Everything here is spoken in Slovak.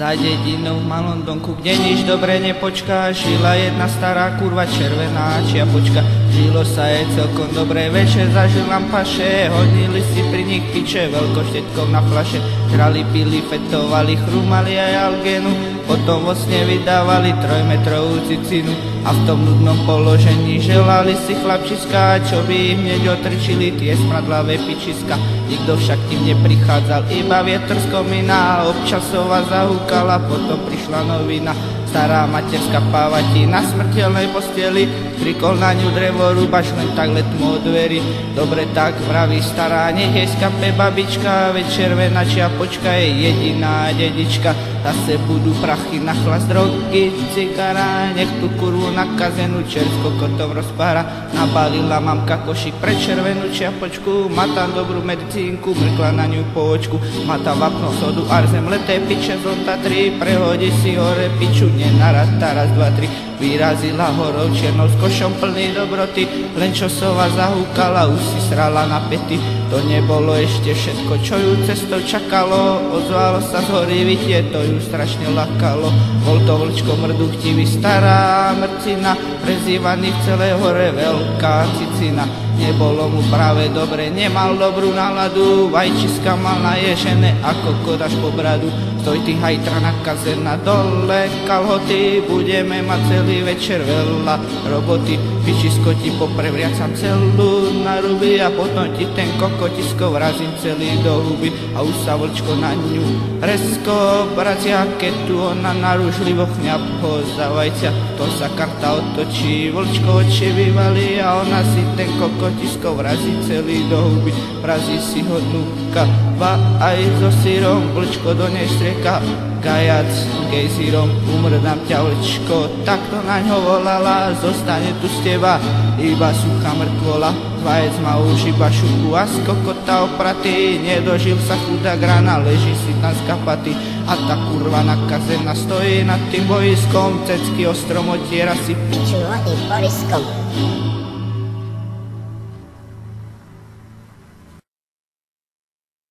Za dedinou v malom domku, kde nič dobre nepočká, žila jedna stará kurva červená čiapočka. Žilo sa jej celkom dobre, večer zažil nám paše, hodnili si pri nich piče veľkoštetkou na flaše. Žrali, pili, fetovali, chrúmali aj algenu, potom vo sne vydávali trojmetrovú cicinu. A v tom nudnom položení želali si chlapčiska, čo by ich hneď otrčili tie smradlavé pičiska. Nikto však tým neprichádzal, iba vietor z komína, občasova zahúkala, potom prišla novina. Stará materská pávati na smrteľnej posteli, prikol na ňu drevorúbač, len tak letmo od dverí. Dobre tak vraví stará, nech jej skape babička, veď červená čiapočka je jediná dedička. Zase budú prachy na chlast, drogy, cigara, nech tú kurvu nakazenú čersko kotom rozpára. Nabalila mamka košík pre červenú čiapočku, má tam dobrú medicínku, mrkla na ňu po očku. Má tam vapno, sodu, arzem, leté piče, zonta 3, prehodí si hore piču, nenarata, raz, dva, tri. Vyrazila horou čiernou s košom plný dobroty, len čo sova zahúkala, už si srala na pety. To nebolo ešte všetko, čo ju cestou čakalo, ozvalo sa z hory vytie, to ju strašne lakalo. Bol to vlčko mrduchtivý, stará mrcina, prezývaný v celej hore veľká cicina. Nebolo mu práve dobre, nemal dobrú náladu, vajčiska mal naježené ako kodaš po bradu. Stoj ty hajtra nakazená, dole kalhoty, budeme mať celý večer veľa roboty. Pičisko ti poprevriacam celú na ruby a potom ti ten kokotisko vrazím celý do huby. A už sa vlčko na ňu rezko brazia, keď tu ona naružlivo chňap ho za vajcia. To sa karta otočí, vlčko oči vyvalí a ona si ten kokotisko vrazí celý do huby. Vrazí si ho dnuka, ba aj so sírom, vlčko do nej strieka. Gajac gejzírom, umrdám ťa vlčko, takto naň ho volala, zostane tu z teba iba suchá mŕtvola. Vajec má už iba šupu a z kokota opratý, nedožil sa chudák rána, leží si tam skapatý. A tá kurva nakazená stojí nad tým bojiskom, cecky ostrom otiera si piču vody boriskom.